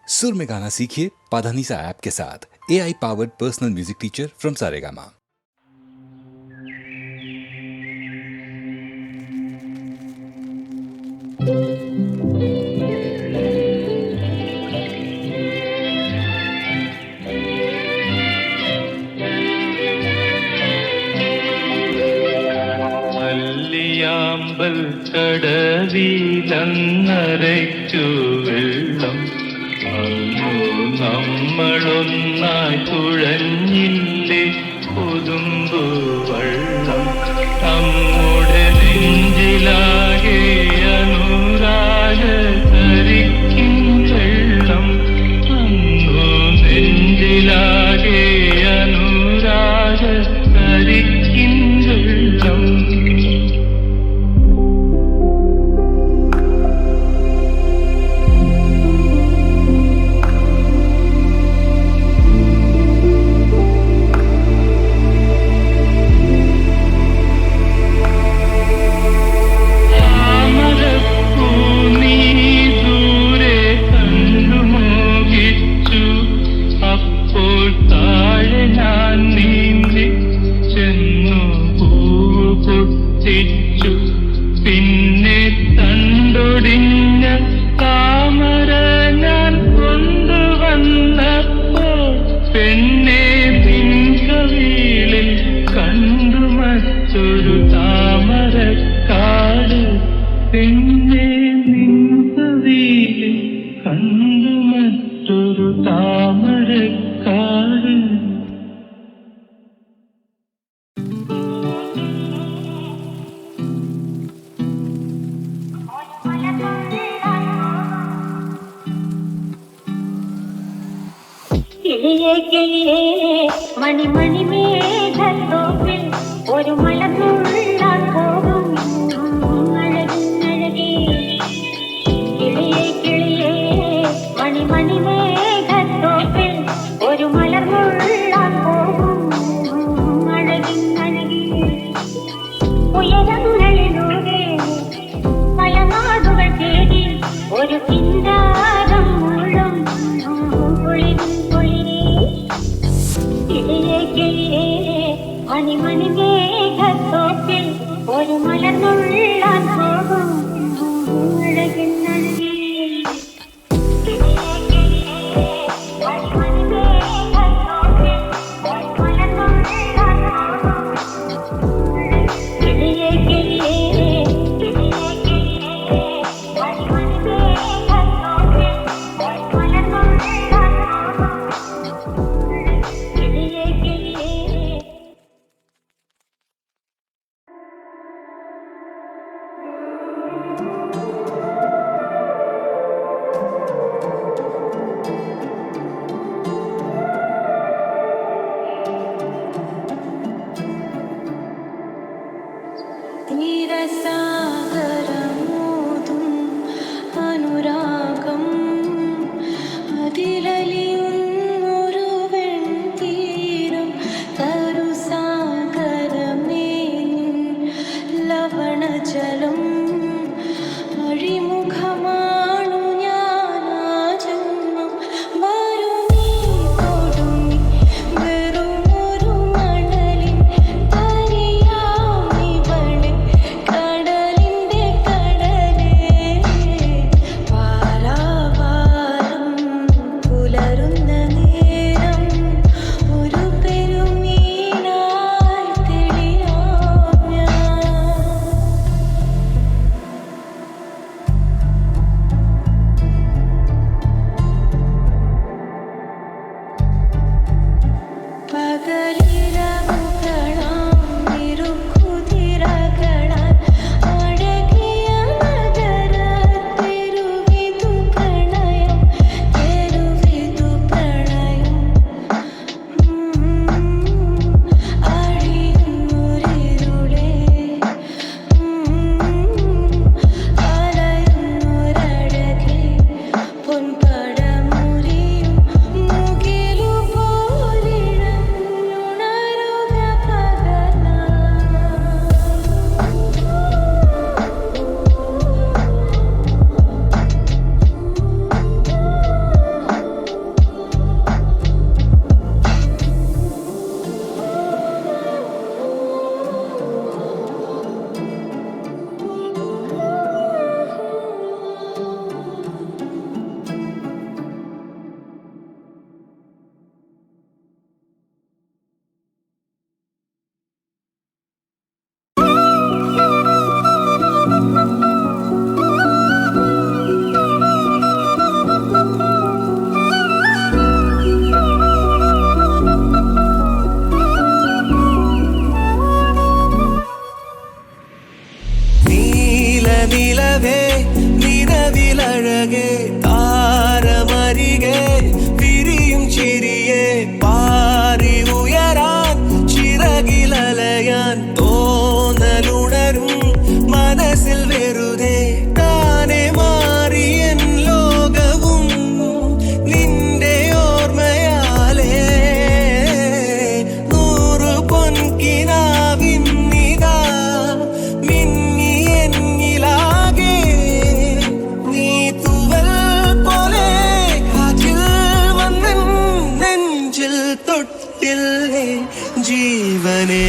सुर में गाना सीखिए पाधानीसा ऐप के साथ। AI powered personal music teacher from Saregama. അല്ലിയാമ്പൽ കടവിലന്നരയ്ക്കു വെള്ളം അന്നു നമ്മളൊന്നായി തുഴഞ്ഞില്ലേ കൊതുമ്പു വെള്ളം നമ്മുടെ നെഞ്ചിലാകെ അനുരാഗ കരിക്കും വെള്ളം അന്നു നെഞ്ചിലാകെ അനുരാഗ കരിക്കും വെള്ളം. പിന്നെ തണ്ടൊടിഞ്ഞ താമര ഞാൻ കൊണ്ടുവന്നപ്പോൾ പെണ്ണെ നിൻകവിളിൽ കണ്ടു മറ്റൊരു താമരക്കാട്. പെണ്ണെ നിൻകവിളിൽ കണ്ടു മറ്റൊരു താമരക്കാട്. കിളിയേ കിളിയേ മണിമണി മേഘത്തോപ്പിൽ ഒരു മലർന്നുള്ളാൻ പോകും അഴകിനഴകേ. കിളിയേ കിളിയേ മണിമണി മേഘത്തോപ്പിൽ ഒരു മലർന്നുള്ളാൻ പോകും അഴകിനഴകേ. ഉയരങ്ങളിലൂടെ പല നാടുകൾ തേടി ഒരു പിന്നാരം മുഴും മണിമണി മേഘത്തോപ്പിൽ ഒരു മലർന്നുള്ളാൻ പോകും അഴകിനഴകേ. മണിമണി മേഘത്തോപ്പിൽ ഒരു മലർന്നുള്ളാൻ പോകും. കിളിയേ കിളിയേ കിളിയേ കിളിയേ മണിമണി മേഘത്തോപ്പിൽ ഒരു മലർന്നുള്ളാൻ പോകും. കിളിയേ കിളിയേ. തീരസാഗരമോതും അനുരാഗം അതിലെ അരികെ വിരിയും ചിരിയെ പാറി ഉയരാൻ ചിറകിലലയാൻ തോന്നലുണരും മനസ്സിൽ വെറുതെ താനെ മാറിയൻ ലോകവും നിന്റെ ഓർമ്മയാലേ നൂറു പൊൻകിനാവിന്നിതാ മിന്നി എന്നിലാകെ നീ തൂവൽ പോലെ കാറ്റിൽ വന്നൻ നെഞ്ചിൽ തൊട്ടില്ലേ ജീവനേ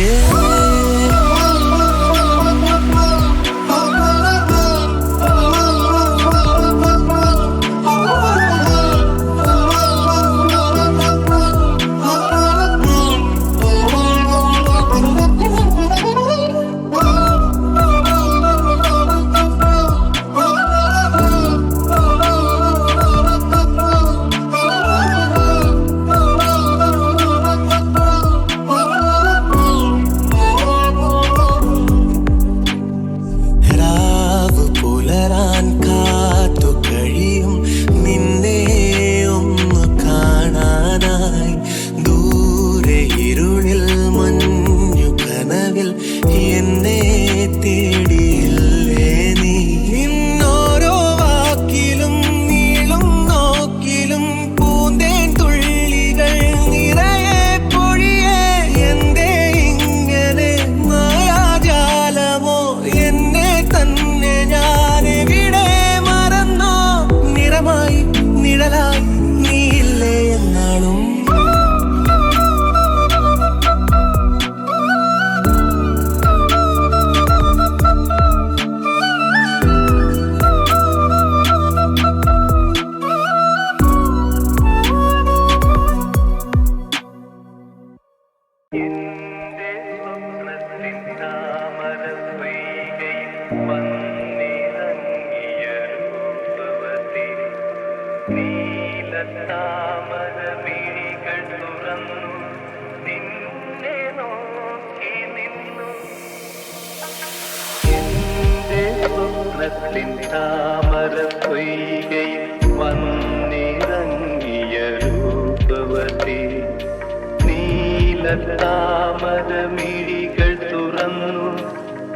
താമരമിഴികൾ തുറന്നു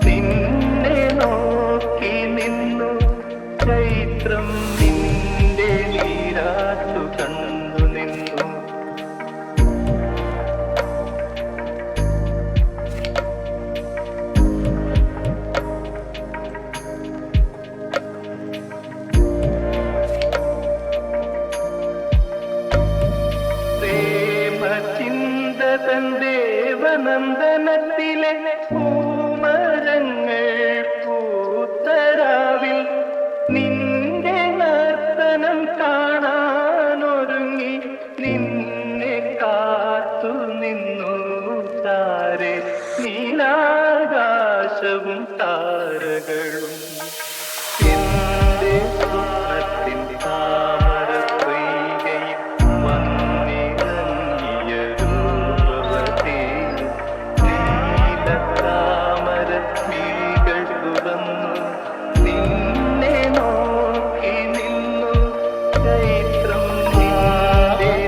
നിന്നെ നോക്കി നിന്നു ചൈത്രം നിന്റെ നീരാട്ടു കണ്ടു നിന്നു ദേവനന്ദനത്തിലെ പൂമരങ്ങൾ പൂത്തരാവിൽ നിന്റെ നർത്തനം കാണാനൊരുങ്ങി നിന്നെ കാത്തു നിന്നു താരെ നീലാകാശവും താരകളും എന്റെ സ്വപ്നത്തിൻ താമര പൊയ്കയിൽ വന്നിറങ്ങിയ രൂപവതി നീലത്താമര മിഴികൾ തുറന്നു നിന്നെ നോക്കി നിന്നു ചൈത്രം നിന്റെ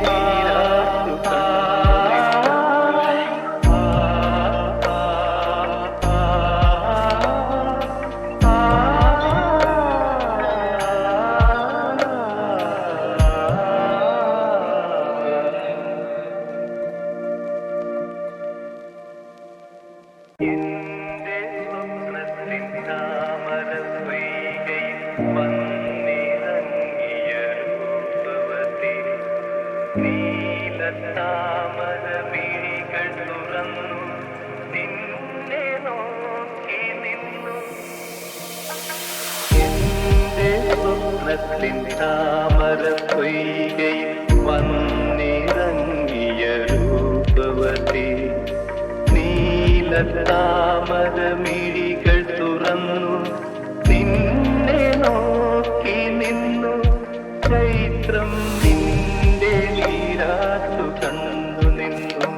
നീരാട്ടു എന്റെ സ്വപ്നത്തിൻ താമര പൊയ്കയിൽ വന്നിറങ്ങിയ രൂപവതി നീലത്താമര മിഴികൾ തുറന്നു നിന്നെ നോക്കി നിന്നു എന്റെ സ്വപ്നത്തിൻ താമര പൊയ്കയിൽ വന്നിറങ്ങിയ രൂപവതി നീലത്താമര മിഴികൾ തുറന്നു നിന്നെ നോക്കി നിന്നു ചൈത്രം നിന്റെ നീരാട്ടു കണ്ടു നിന്നു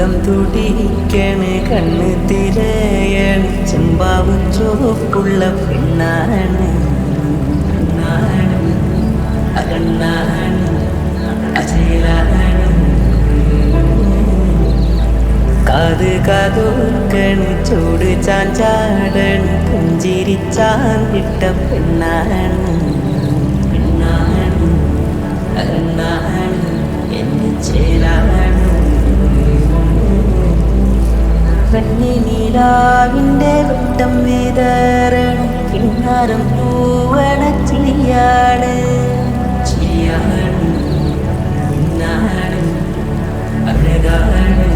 ഉള്ളം തുടിക്കണ് കണ്ണ് തിരയണ് ചെമ്പാവ് ചോപ്പുള്ള പെണ്ണാണ് അകണ്ണാണ് അജയിലാണ് കാത് കാതോർക്കണ് ചൂട് ചാഞ്ചാടണ് പുഞ്ചിരിച്ചാന്തിട്ട പെണ്ണാണ് പെണ്ണാണ് അകണ്ണാണ് എന്ന് ചേരാണ് കണ്ണിനീലാവിൻ്റെ വെട്ടം വേദാറാണ് കിണ്ണാരം പൂവണ ചിരിയാണ് ചിരിയാണ് പിന്നാണ് അഴകാണ്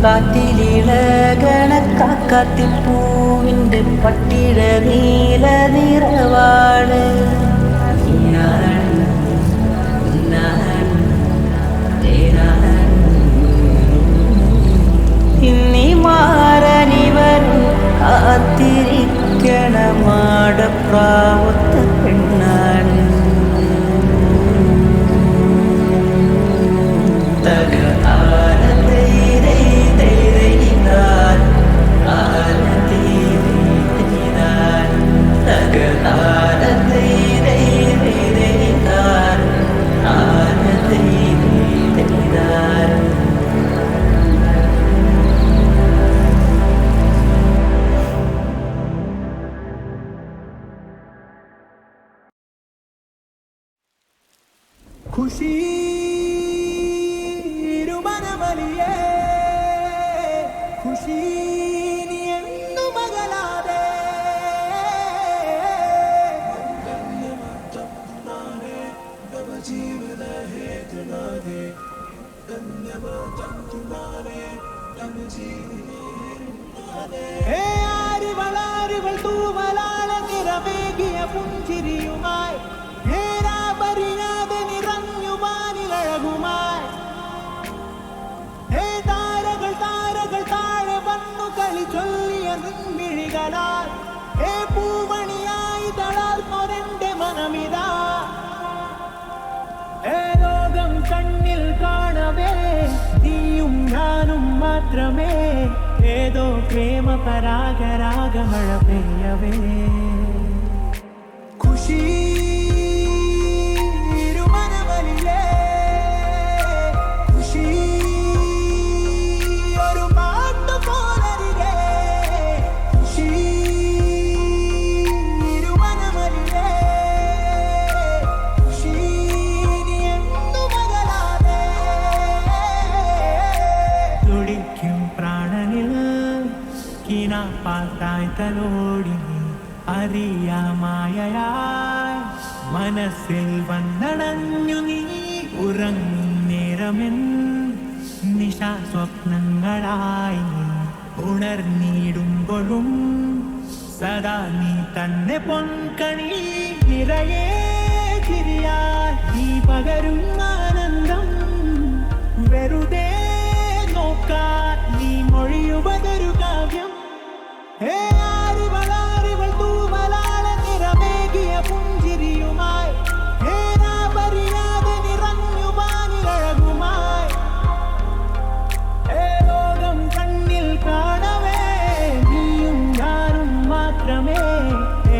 കാറ്റിലിളകണ കാക്കാത്തിപ്പൂവിൻ്റെ പട്ടിട നീല നിറവാണ് ഇന്നി മാറനിവനും കാത്തിരിക്കണ മാടപ്രാവത്ത പെണ്ണാണ് ಖುಷಿ ಮನಮಲಿಯೇ ಖುಷಿ ಎಂದು ಮಗಲಾದೆ ಜೀವನ ಹೇತನಾದೆ ആരിവൾ തൂവലാള നിറമേകിയ പുഞ്ചിരിയുമായി നേരാപരിയാതെ നിറഞ്ഞു വാനിലഴകുമായി താരകൾ താഴെ വന്നു കളി ചൊല്ലിയ നിൻമിഴികളാൽ പൂമണിയായി തളർന്നൊരെന്റെ മനമിതാ ലോകം കണ്ണിൽ കാണവേ നീയും ഞാനും മാത്രമേ ഏതോ പ്രേമ പരാഗരാഗമഴ പെയ്യവേ ഖുഷി മനമലിയേ ഖുഷി ഒരു പാട്ട് പോലരികെ ഖുഷി മനമലിയേ ഖുഷി എന്തു മകളാതെ തുടിക്കും പ്രാണനിൽ കിന പാത്തായി തലോടി അറിയാമായയായി മനസ്സിൽ വന്നണഞ്ഞു നീ ഉറങ്ങും നേരമെൻ നിശാസ്വപ്നങ്ങളായി നീ ഉണർന്നിടുമ്പോഴും സദാ നീ തന്നെ പൊൻകണി നിറയെ ചിരിയാൽ നീ പകരും ആനന്ദം വെറുതെ നോക്കാൻ നീ മൊഴിയുവതൊരു കാവ്യം ആരിവൾ തൂവലാള നിറമേകിയ പുഞ്ചിരിയുമായി നേരാപരിയാതെ നിറഞ്ഞു വാനിലഴകുമായി ലോകം കണ്ണിൽ കാണവേ നീയും ഞാനും മാത്രമേ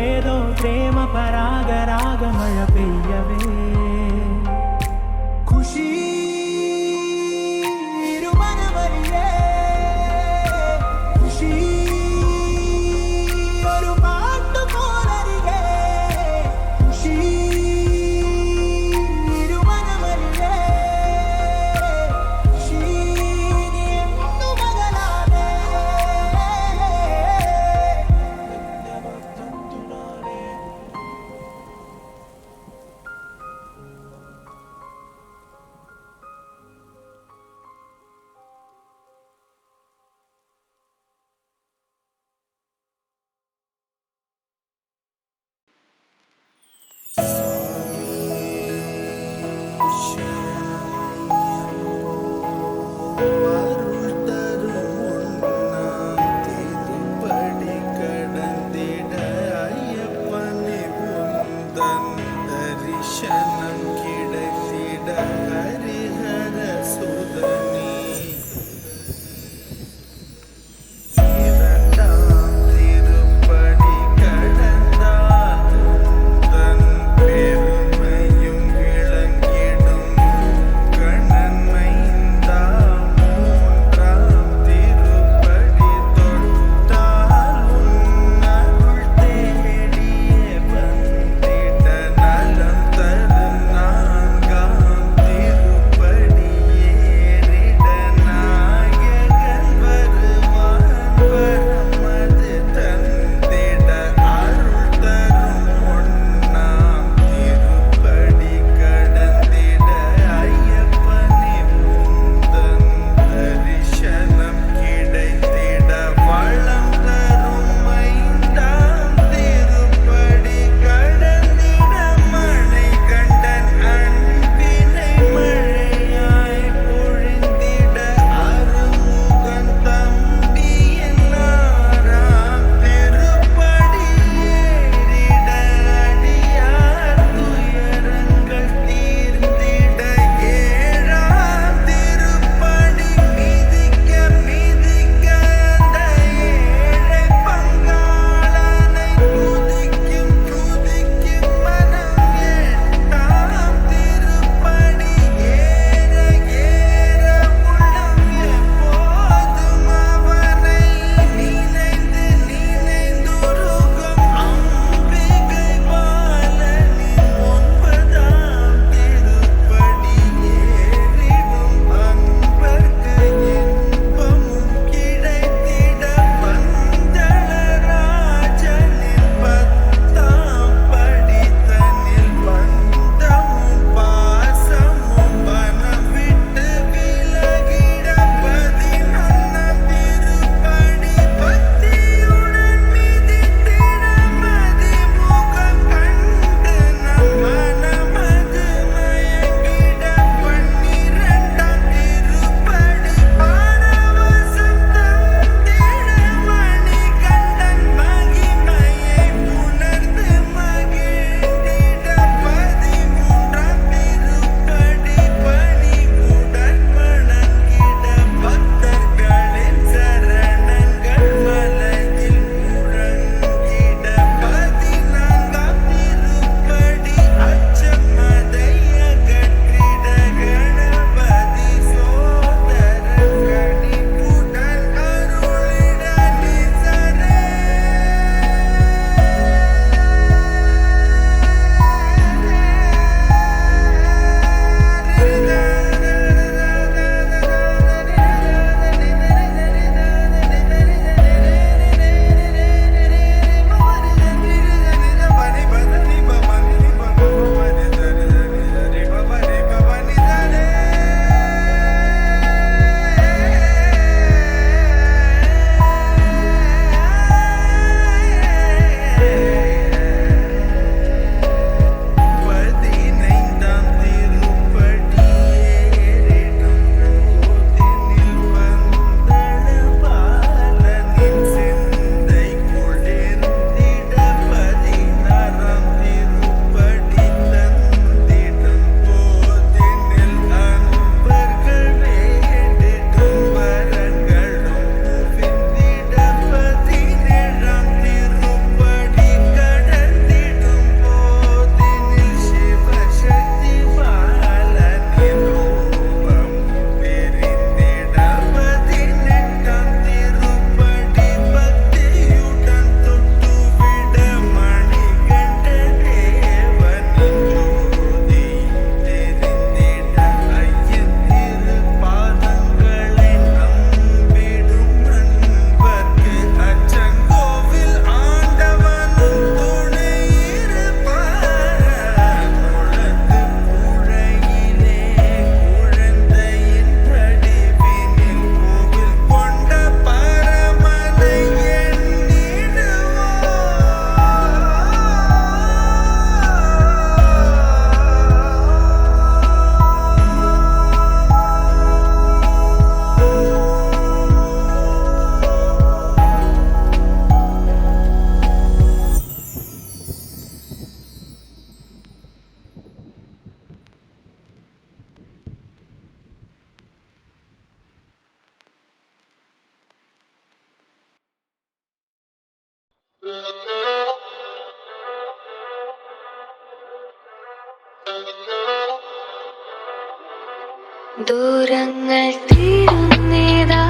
ഏതോ പ്രേമ പരാഗരാഗമഴ പെയ്യവേ ഖുഷി മനമലിയേ ഖുഷി ദൂരങ്ങൾ തീരുന്നേതാ,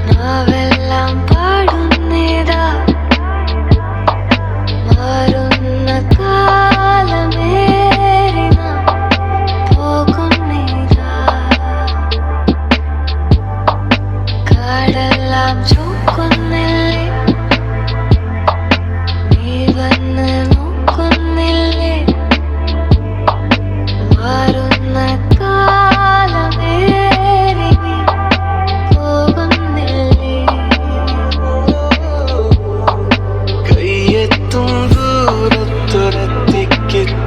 നാവെല്ലാം പാടുന്നേതാ, മാറുന്ന കാലമേറി നാം പോകുന്നേതാ, കാടെല്ലാം ചൂക്കുന്നില്ലേ, നീ വന്ന് നോക്കുന്നില്ലേ, മാറുന്ന കാലമേറി നീ പോകുന്നില്ലേ. കയ്യെത്തും ദൂരത്തൊരത്തിക്ക്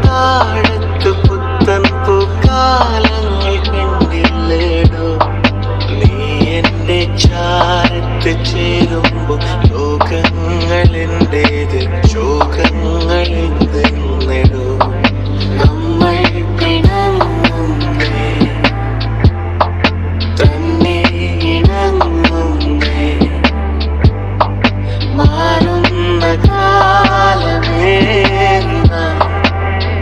താഴത്ത് പുത്തൻ പൂക്കാലങ്ങൾ കണ്ടില്ലേടോ, നീ എന്റെ ചാരത്ത് ചേരുമ്പോ ലോകങ്ങൾ എന്റേത്, ശോകങ്ങൾ എന്തെന്നിടോ. നമ്മൾ പിണങ്ങുന്നേ, തന്നെ ഇണങ്ങുന്നേ, മാറുന്ന കാലമേറി നാം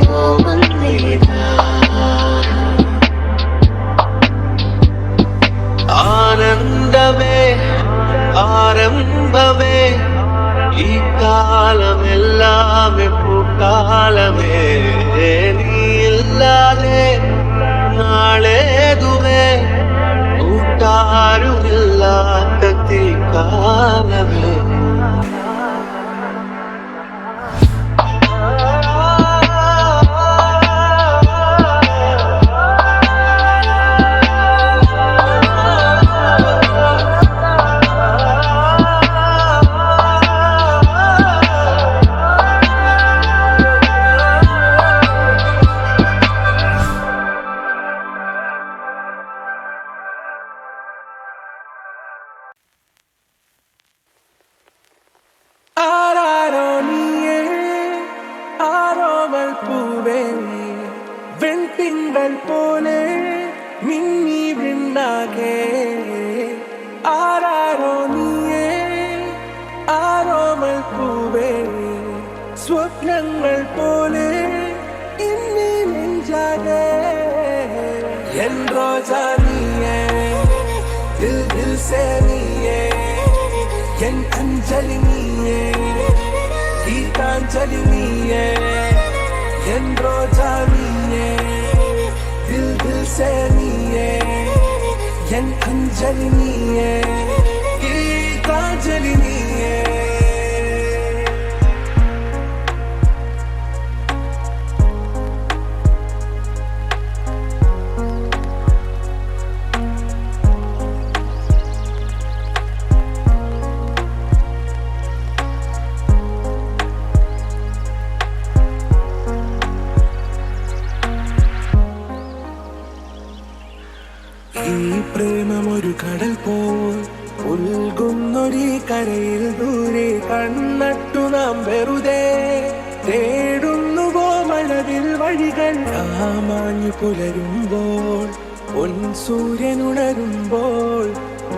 പോകുന്നിതാ. ആനന്ദമേ ആരംഭമേ, ഈ കാലമെല്ലാം പൂക്കാലമേ, നീയില്ലാതെ നാളേതുവേ കൂട്ടാരുമില്ലാത്ത തീക്കാലമേ. ആരാരോ നീയേ ആരോമൽ പൂവേ, വെൺതിങ്കൾ പോലെ മിന്നി വിണ്ണാകെ. ആരാരോ നീയേ ആരോമൽ പൂവേ, സ്വപ്നങ്ങൾ പോലെ ഇന്നീ നെഞ്ചാകെ. എൻ റോജാ നീയേ, ദിൽ ദിൽ സേ നീയേ, എൻ അഞ്ജലി നീയേ, ഗീതാഞ്ജലി നീയേ, എൻ റോജാ നീയേ, ദിൽ ദിൽ സേ നീയേ, എൻ അഞ്ജലി നീയേ, ഗീതാഞ്ജലി നീയേ. ഈ പ്രേമമൊരു കടൽ പോൽ ഉൽകുന്നൊരു കരയിൽ ദൂരെ, കണ്ണട്ടു നാം വെറുതെ തേടുന്നുവോ മനതിൽ വഴികൾ. മാഞ്ഞു പുലരുമ്പോൾ പൊൻ സൂര്യനുണരുമ്പോൾ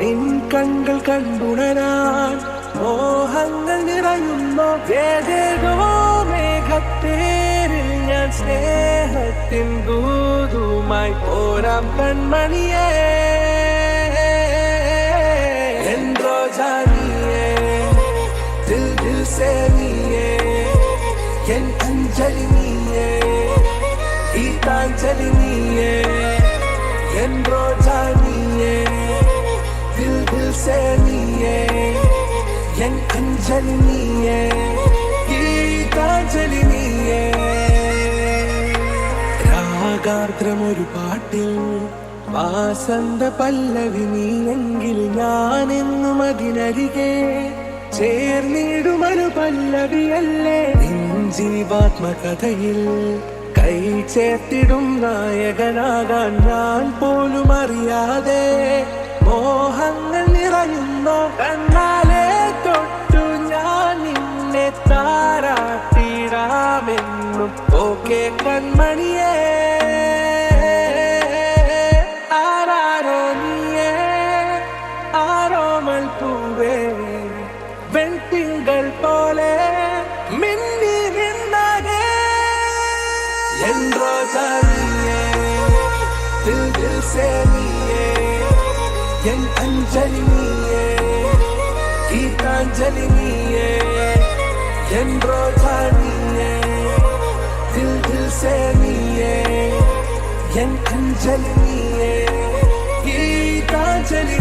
നിൻ കണ്ണുകൾ കണ്ടുണരാൻ മോഹങ്ങൾ നിറയുന്നു. ഏതേതോ മേഘത്തേരിൽ ഞാൻ സ്നേഹത്തിൻ ദൂതുമായി പോരാം കൺമണിയേ. എൻ റോജാ നീയേ, ദിൽ ദിൽ സേ നീയേ, എൻ അഞ്ജലി നീയേ, ഗീതാഞ്ജലി നീയേ, എൻ റോജാ നീയേ, ദിൽ ദിൽ സേ നീയേ, എൻ അഞ്ജലി നീയേ, ഗീതാഞ്ജലി നീയേ. രാഗാർദ്രമൊരു പാട്ടിൽ വാസന്ത പല്ലവി നീയെങ്കിൽ ഞാനെന്നും അതിനരികെ ചേർന്നിടുമൊരു പല്ലവിയല്ലേ. നിൻ ജീവാത്മകഥയിൽ കൈ ചേർത്തിടും നായകനാകാൻ ഞാൻ പോലും അറിയാതെ മോഹങ്ങൾ നിറയുന്നു. കണ്ണാലെ തൊട്ടു ഞാൻ നിന്നെ താരാട്ടിടാമെന്നും ഓക്കെ കൺമണിയേ. ആരാരോ നീയേ ആരോമൽ പൂവേ, വെൺതിങ്കൾ പോലെ മിന്നി നിന്നകെ. എൻ റോജാ നീയേ, சே நீயே என் அஞ்சலி நீயே கீதாஞ்சலி நீயே என் ரோஜா நீயே தில் சே நீயே என் அஞ்சலி நீயே கீதாஞ்சலி